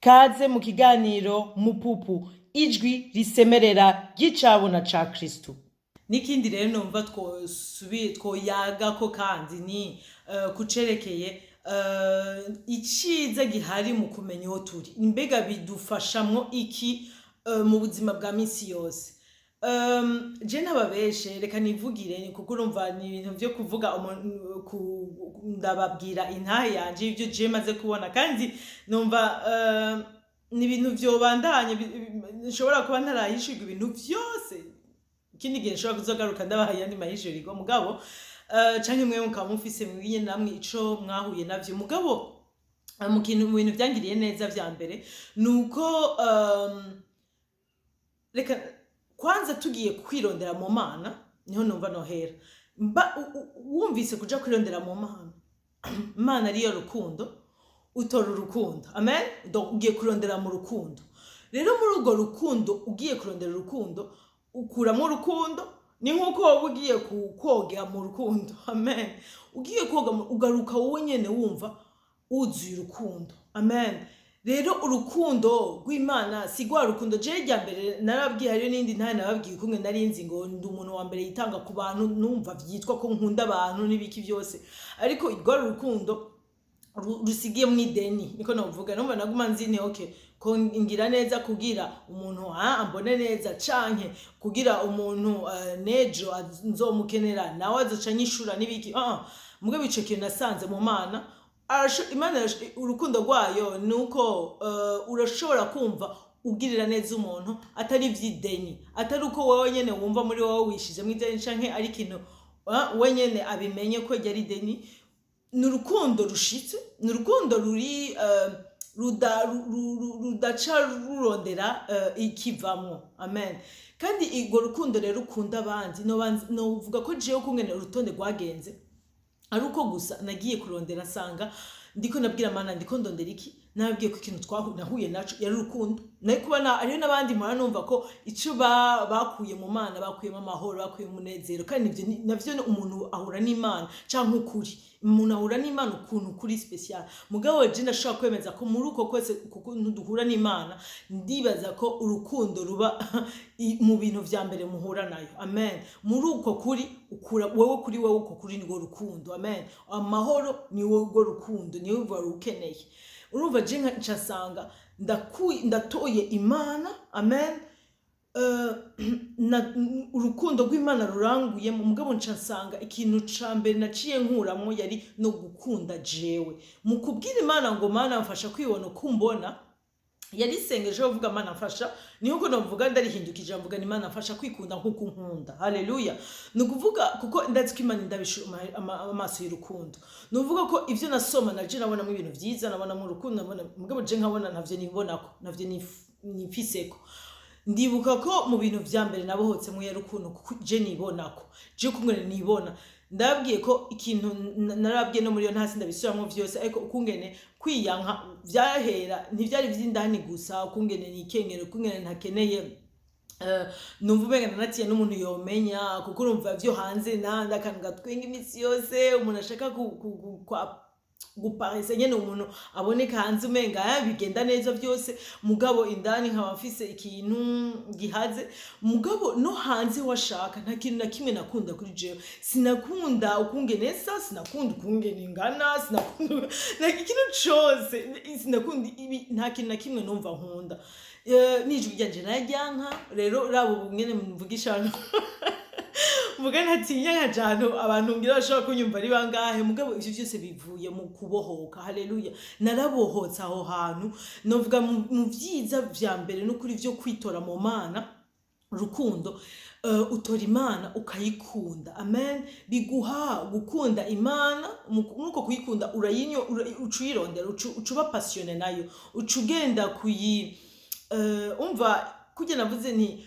Kaze mu kiganiro Mupupu, ijwi risemerera ry'icabona ca Kristo. N'ikindi rero numva twoyagako kandi ni kucerekeye iciza gihari mu kumenya aho turi. Mbega bidufashamwo iki mu buzima bwa misi yose. Je nababeshe reka nivugire kuko urumva ni ibintu vyo kuvuga ndababwira intahe yanje ivyo je maze kubona kandi numva ni ibintu vyobandanye nshobora kuba ntarahishirwa ibintu vyose ikindi gihe nshobora kuzogaruka ndabaha yandi mahishirirwa mugabo canke mwe mukaba mufise mwinye namwe ico mwahuye navyo mugabo mu bintu vyangiriye neza vya mbere nuko reka kwanza tugiye kwirondera mu Mana niho numva nohera wumvise kuja kwirondera mu Mana Mana ariyo rukundo utora urukundo amen donc ugiye kurondera mu rukundo rero muri urwo rukundo ugiye kurondera urukundo ukuramo urukundo ni nkuko wowe ugiye koga mu rukundo amen ugiye koga ugaruka wowe nyene wumva uzuye urukundo amen rero urukundo rw'Imana sigwa rukundo je rya mbere narabwiye hariyo nindi ntaye nababwiye kumwe narinzi ngo ndi umuntu wa mbere yitanga ku bantu numva vyitwa ko nkunda abantu nibiki byose ariko irwa rukundo rusigiye mu ideni niko navuga numva naguma nzine okay ko ngira neza kugira umuntu ambone neza canke kugira umuntu nejo nzomukenera nawe azoca nyishura nibiki mugabo bice kintu nasanze mu Mana Imana urukundo rwayo nuko urashobora kumva ugirira neza umuntu atari vy'ideni atari uko wowe nyene wumva muri wowe wishije mu ideni canke ari kintu we nyene abimenye ko yari ideni n'urukundo rushitse n'urukundo ruri rudaca rurondera ikivamwo amen kandi irwo rukundo rero ukunda abandi novuga ko jewe kungene urutonde rwagenze ari uko gusa nagiye kurondera sanga ndiko nabwira Mana ndiko ndondera iki nabwiye ko ikintu nahuye naco yari urukundo nayo kubana ariyo nabandi mpora numva ko ico bakuye mu Mana bakuyemo amahoro bakuye umunezero kandi navyo umuntu ahura n'Imana canke ukuri umuntu ahura n'Imana ukuntu kuri special mugabo je ndashaka kwemeza ko muri uko kwese kuko duhura n'Imana ndibaza ko urukundo ruba mu bintu vya mbere muhura nayo amen muri uko kuri ukura wewe kuri wewe uko kuri ni go rukundo amen amahoro ni wowe go rukundo ni wowe ukeneye urumva je ncasanga ndatoye Imana amen urukundo rw'Imana ruranguye mu mugabo ncasanga ikintu ca mbere naciye nkuramo yari no gukunda jewe mu kubwira Imana ngo Mana mfasha kwibona kumbona yari sengeje bavuga Mana mfasha niho ko navuga ndarihindukije mvuga ni Mana mfasha kwikunda nkuko nkunda haleluya nukuvuga kuko ndazi ko Imana ndabishuma amaso y'urukundo nuvuga ko ivyo nasoma naje nabona mu ibintu vyiza nabona mu rukundo nabona mugabo je nkabona navyo nibonako navyo nifiseko ndibuka ko mu bintu vya mbere nabohotse mu y'urukundo kuko je nibonako je kumwe nibona ndabwiye ko ikintu narabwiye no muri yo ntasi ndabisuramwo vyose ariko ukungene kwiyanka vyahera ntivyari vy'indani gusa ukungene nikengere ukungene ntakeneye numva umenga natiye n'umuntu yomenya kuko urumva vyo hanze nanda kandi gatwenga imisi yose umuntu ashaka guparese nyene umuntu aboneka hanze umenga bigenda neza vyose mugabo indani nkaba mfise ikintu gihaze mugabo no hanze washaka nta kintu na kimwe nakunda kuri jewe sinakunda ukungene sinakunda ukungene ngana sinakunda ikintu cyose sinakunda nta kintu na kimwe numva nkunda nijwi ryanje naryanka rero rabo bumwene mvugisha mugana atinya nkajano abantu ngira bashaka kunyumva ari bangahe mugabo ivyo byose bivuye mu kubohoka haleluya narabohotse aho hantu novuga mu vyiza vya mbere no kuri vyo kwitora mu Mana rukundo utora Imana ukayikunda amen biguha gukunda Imana nuko kuyikunda urayinyo ucuyirondera ucuba passionné nayo ucugenda kuyi umva kujye navuze nti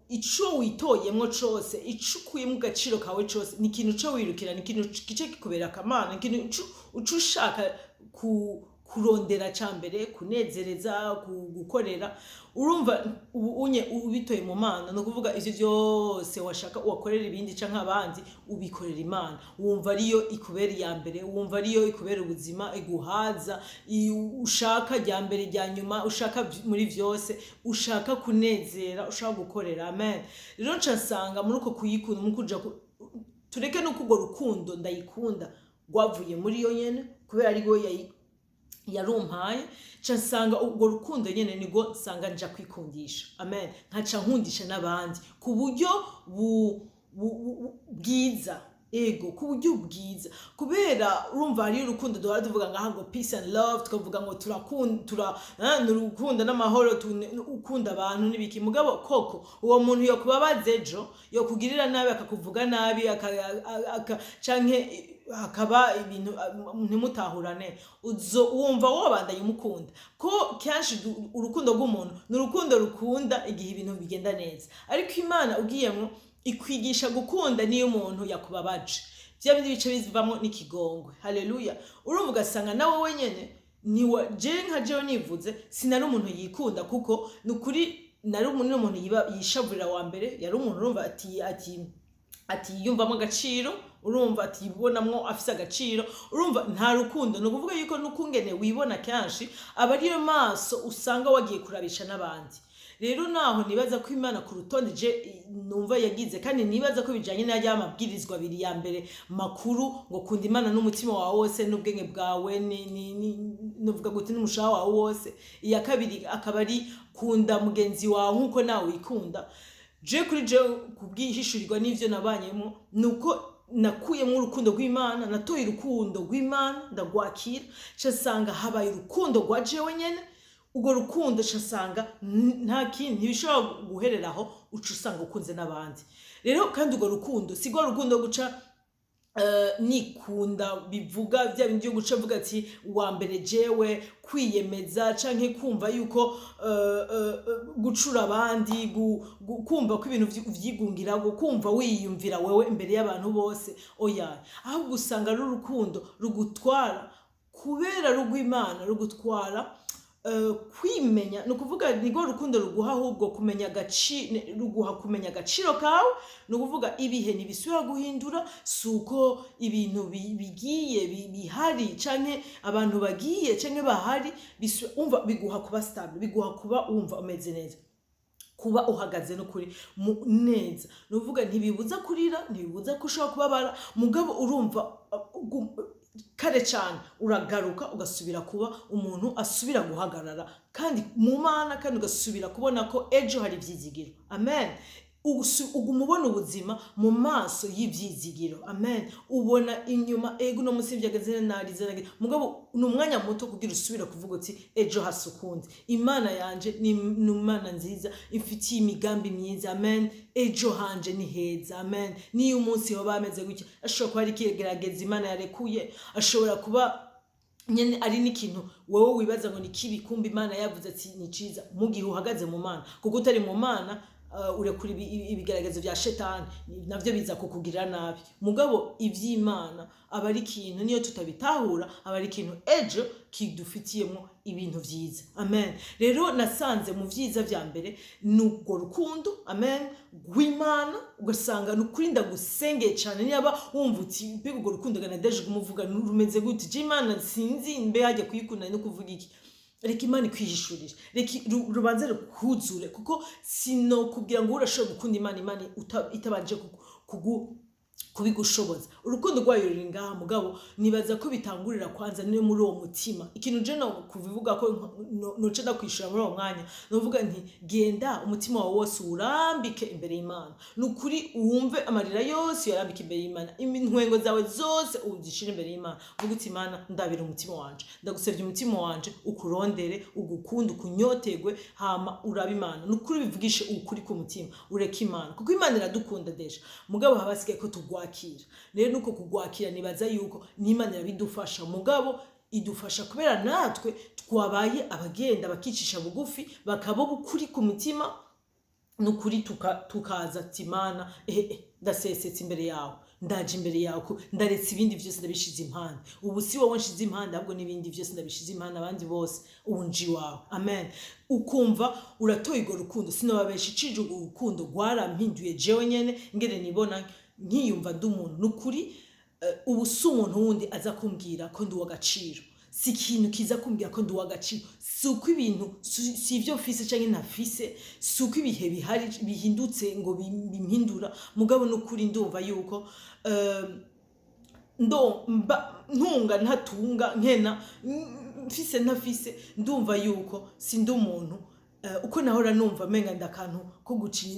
ico witoyemwo cose icukuyemo agaciro kawe cose ni ikintu co wirukira ni ikintu kice kikubera akamana ni ikintu ucushaka kurondera cyambere kunezereza gukorera urumva unye ubitoye mu mana no kuvuga ivyo byose washaka wakorera ibindi canke abandi ubikorera imana wumva ariyo ikubera ya mbere wumva ariyo ikubera ubuzima iguhaza ushaka rya mbere rya nyuma ushaka muri vyose ushaka kunezera ushaka gukorera amen rero nsanga muri uko kuyikunda mu kuja tureke no kugo rukundo ndayikunda rwavuye muri yo nyene kubera ari go yarumpaye nsanga ubwo rukundo nyene nigo nsanga nja kwikundisha amen nkaca nkundisha n'abandi ku buryo bwiza ego ku buryo bwiza kubera urumva ari urukundo duhora tuvuga ngaha ngo peace and love tukavuga ngo n'urukundo n'amahoro ukunda abantu n'ibiki mugabo koko uwo muntu yo kubabaza ejo yo kugirira nabi akakuvuga nabi canke hakaba ibintu ntimutahurane wumva wobandanye umukunda ko kenshi urukundo rw'umuntu n'urukundo rukunda igihe ibintu bigenda neza ariko imana ugiyemo ikwigisha gukunda niyo umuntu yakubabaje bya bindi bice bivamo n'ikigongwe haleluya urumva ugasanga nawe wenyene niwa je nka jewe nivuze sinari umuntu yikunda kuko nukuri nari umuntu yishavurira wa mbere yari umuntu urumva ati yumvamo agaciro urumva ati yibonamwo afise agaciro urumva nta rukundo no kuvuga yuko nukungene wibona kanshi aba ariyo maso usanga wagiye kurabisha n'abandi rero naho nibaza ko imana ku rutonde je numva yagize kandi nibaza ko bijanye n'ajya amabwirizwa biri ya mbere makuru ngo kunda imana n'umutima wawe wose n'ubwenge bwawe nuvuga gute n'umushaha wawe wose iya kabiri akaba ari kunda mugenzi wawe nkuko nawe wikunda je kuri je kubwihishurirwa n'ivyo nabanyemo nuko nakuyemo urukundo rw'Imana natoye urukundo rw'Imana ndagwakira cyasanga habaye urukundo rwa jewe nyene ugo rukundo cyasanga nta kintu ntibishobora guhereraho uca usanga ukunze n'abandi rero kandi ugo rukundo sigo rukundo guca nikunda bivuga bya bindi byo guca avuga ati wa mbere jewe kwiyemeza canke kumva yuko gucura abandi kumva ko ibintu vyigungira kumva wiyumvira wewe imbere y'abantu bose oya ahubwo usanga ari urukundo rugutwara kubera rugw'Imana rugutwara kwimenya no kuvuga nigo rukundo ruguha ahubwo kumenya ruguha kumenya agaciro kawe no kuvuga ibihe nibisubira guhindura suko ibintu bigiye bihari canke abantu bagiye canke bahari umva biguha kuba stable biguha kuba umva umeze neza kuba uhagaze no kuri neza no kuvuga ntibibuza kurira ntibibuza kushaka kubabara mugabo urumva kare cyane uragaruka ugasubira kuba umuntu asubira guhagarara kandi mu mana kandi ugasubira kubona ko ejo hari ibyizigiro amen ugumubona ubuzima mu maso y'ivyizigiro amen ubona inyuma ego no musivye ageze narizana mugabo numwanya muto kugira usubira kuvuga uti ejo hasukundi imana yanje ni numana nziza ifitiye imigambi myiza amen ejo hanje ni heza amen ni umunsi ho bameze gutya ashobora kuba ari kigerageza imana yarekuye ashobora kuba nyene ari n'ikintu wowe wibaza ngo ni kibi kumbi imana yavuze ati ni ciza mu gihe uhagaze mu mana kuko utari mu mana urekura ibigaragazo bya shetani navyo biza kukugirira nabi mugabo ivy'Imana aba ari ikintu niyo tutabitahura aba ari ikintu ejo kidufitiyemo ibintu vyiza amen rero nasanze mu vyiza vya mbere nugo rukundo amen rw'Imana ugasanga nukurinda gusengeye cyane niba wumva uti mbega ugo rukundo ganadeje kumuvuga rumeze gute je Imana sinzi mbe hajye kuyikunda no kuvuga iki reka Imana ikwihishurire reka rubanze rukuzure kuko sino kubwira ngo urashobora gukunda Imana itabanje kubigushoboza urukundo rwayo ruri ngaha mugabo nibaza ko bitangurira kwanza niyo muri uwo mutima ikintu je no kuvivuga ko noce ndakwishura muri uwo mwanya novuga nti genda umutima wawe wose urambike imbere y'Imana nukuri wumve amarira yose yarambike imbere y'Imana intwengo zawe zose uzishira imbere y'Imana vuga uti Imana ndabira umutima wanje ndagusevye umutima wanje ukurondere ugukunda ukunyotegwe hama uraba Imana nukuri bivugishe ukuri ku mutima ureka Imana kuko Imana iradukunda deje mugabo habasigaye ko tugwakira rero nuko kugwakira nibaza yuko n'Imana irabidufasha mugabo idufasha kubera natwe twabaye abagenda bakicisha bugufi bakabo bukuri ku mutima nukuri tukaza ati Imana ndasesetse imbere yawe ndaje imbere yawe ndaretse ibindi byose ndabishize impande ubu si wowe nshize impande ahubwo n'ibindi byose ndabishize impande abandi bose ubu nji wawe amen ukumva uratoye urwo rukundo sinababesha icije urwo rukundo rwarampinduye jewe nyene ngene nibona nkiyumva ndi umuntu n'ukuri ubu si umuntu wundi aza kumbwira ko ndi uw'agaciro si ikintu kiza kumbwira ko ndi uw'agaciro si uko ibintu si ibyo mfise canke ntafise si uko ibihe bihari bihindutse ngo bimpindura mugabo n'ukuri ndumva yuko ntunga ntatunga nkena mfise ntafise ndumva yuko sindi umuntu uko nahora numva menga ndakantu ko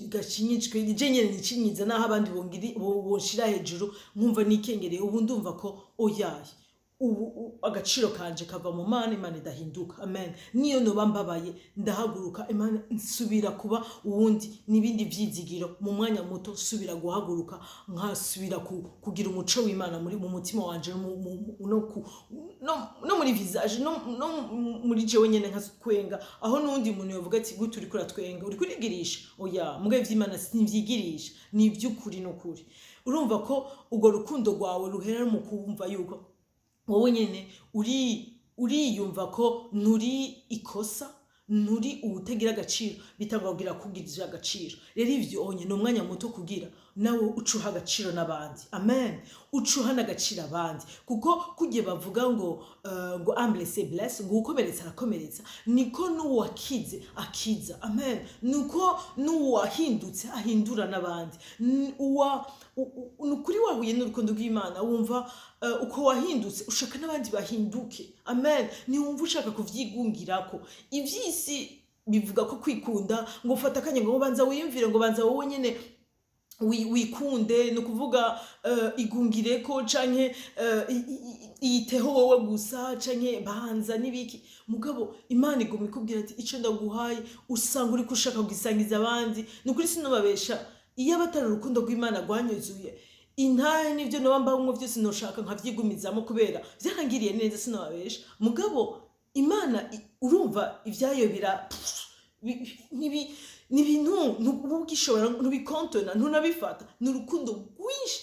gacinyijwe je nyene nicinyiza naho abandi bonshira hejuru nkumva nikengereye ubu ndumva ko oyaye ubu agaciro kanje kava mu Mana Imana idahinduka amen niyo noba mbabaye ndahaguruka Imana nsubira kuba uwundi nibindi vyizigiro mu mwanya muto subira guhaguruka nkasubira kugira umuco w'Imana muri mu mutima wanje no muri visage no muri jewe nyene nkatwenga aho nundi muntu yovuga ati gutu uri kuratwenga uri kurigirisha oya mugabe vy'Imana sinivyigirisha ni ivy'ukuri n'ukuri urumva ko ugo rukundo rwawe ruhera mu kumva yuko wowe nyene uriyumva ko nturi ikosa nturi ubutagira agaciro bitangabwira kubwirije agaciro rero ivyo onye no mwanya muto kugira nawe ucuha agaciro n'abandi amen ucuha n'agaciro abandi kuko kujye bavuga ngo humble c'est blessed ngo ukomeretsa arakomeretsa niko n'uwakize akiza amen nuko n'uwahindutse ahindura n'abandi nukuri wahuye n'urukundo rw'Imana wumva uko wahindutse ushaka n'abandi bahinduke amen ni wumva ushaka kuvyigungirako ivyisi bivuga ko kwikunda ngo ufata akanya ngo banza wiyumvire ngo banza wowe nyene wikunde no kuvuga igungireko canke iyiteho wowe gusa canke banza nibiki mugabo Imana igomba ikubwira ati ico ndaguhaye usanga uri kushaka kugisangiza abandi nukuri sinobabesha iyo abatari urukundo rw'Imana rwanyuzuye intahe nivyo noba mbamwe vyose noshaka nkavyigumizamo kubera vyarangiriye neza sinobabesha mugabo Imana urumva ivyayo bira n'ibintu ntubugishobora ntubikontona ntunabifata n'urukundo rwinshi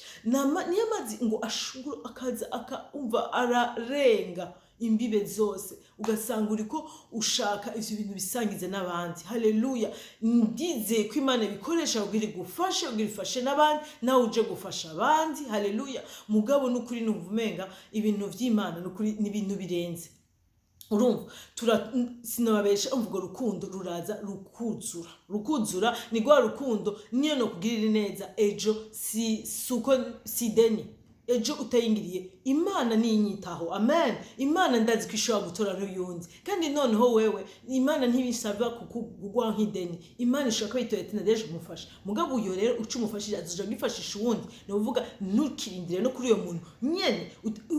niyo amazi ngo ashungura akaza akumva ararenga imbibe zose ugasanga uriko ushaka ivyo bintu bisangize n'abandi haleluya ndize ko Imana ibikoresha kugira igufashe kugira ifashe n'abandi nawe uje gufasha abandi haleluya mugabo n'ukuri nuvumenga ibintu vy'Imana n'ukuri n'ibintu birenze urumva sinababesha umvugo rukundo ruraza rukuzura ni gwa rukundo niyo no kugirira neza ejo suko sideni ejo utayingiriye Imana ninyitaho amen Imana ndazi kwishobora gutora n'uyundi kandi noneho wewe Imana ntibisaba kugwa nk'ideni Imana ishaka yitoyete nadeje umufasha mugabo uyo rero uca umufashije azoja gifashisha uwundi no uvuga ntukirindire no kuri uyo muntu nyene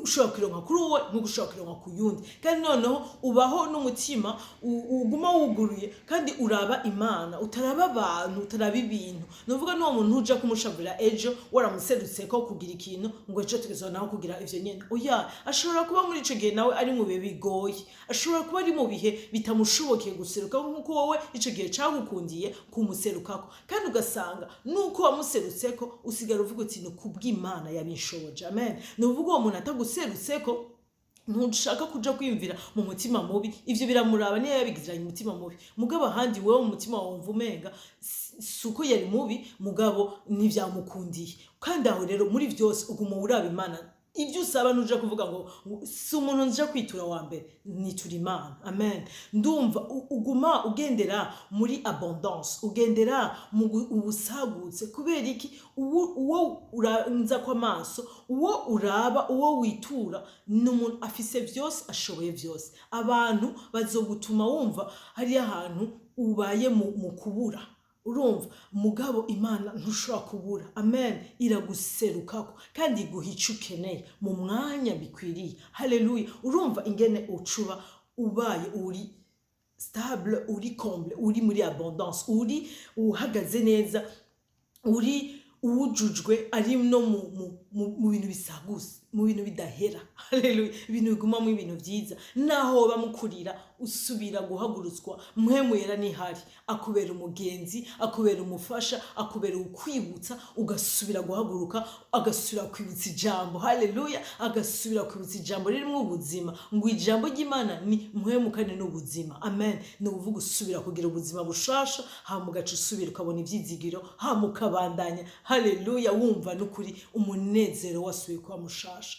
ushobora kwironka kuri uwo ntugushobora kwironka ku yundi kandi noneho ubaho n'umutima uguma wuguruye kandi uraba Imana utaraba abantu utaraba ibintu no uvuga no muntu uja kumushavira ejo waramuserutse ko kugira ikintu ngo ejo tugezonaho kugira ivyo nyene oya ashobora kuba muri ico gihe nawe ari mu bihe bigoye ashobora kuba ari mu bihe bitamushobokeye guseruka nkuko wowe ico gihe cagukundiye kumuserukako kandi ugasanga nuko wamuserutseko usigara uvuga uti no kubw'Imana yabinshoboje amen no uvuga uwo muntu ataguserutseko ntushaka kuja kwimvira mu mutima mubi ivyo biramuraba niyo yabigiziranye umutima mubi mugabo handi wewe mu mutima wumva umenga suko yari mubi mugabo nivyamukundiye kandi aho rero muri vyose uguma uraba Imana ibyo usaba nuja kuvuga ngo si umuntu nja kwitura wa mbere nitura Imana amen ndumva uguma ugendera muri abondance ugendera mu ubusagutse kubera iki uwo uranza kwa maso uwo uraba uwo witura n'umuntu afise vyose ashoboye vyose abantu bazogutuma wumva hari ahantu ubaye mu kubura urumva mugabo Imana ntushobora kubura amen iraguserukako kandi iguha ico ukeneye mu mwanya bikwiriye haleluya urumva ingene ucuba ubaye uri stable uri comble uri muri abondance uri uhagaze neza uri uwujujwe ari no mu bintu bisaguse mu bintu bidahera. Haleluya, ibintu bigumamo ibintu vyiza. Naho bamukurira usubira guhagurutswa, mpwemu yera nihari, akubera umugenzi, akubera umufasha, akubera ukwibutsa, ugasubira guhaguruka, agasubira kwibutsa ijambo. Haleluya, agasubira kwibutsa ijambo ririmo ubuzima, ngo ijambo ry'Imana ni mpwemu kandi n'ubuzima. Amen. Ni uvuga usubira kugira ubuzima bushasha, hama ugaca usubira ukabona ivyizigiro, hama ukabandanya. Haleluya, wumva n'ukuri umunezero wasubiye kuba mushasha.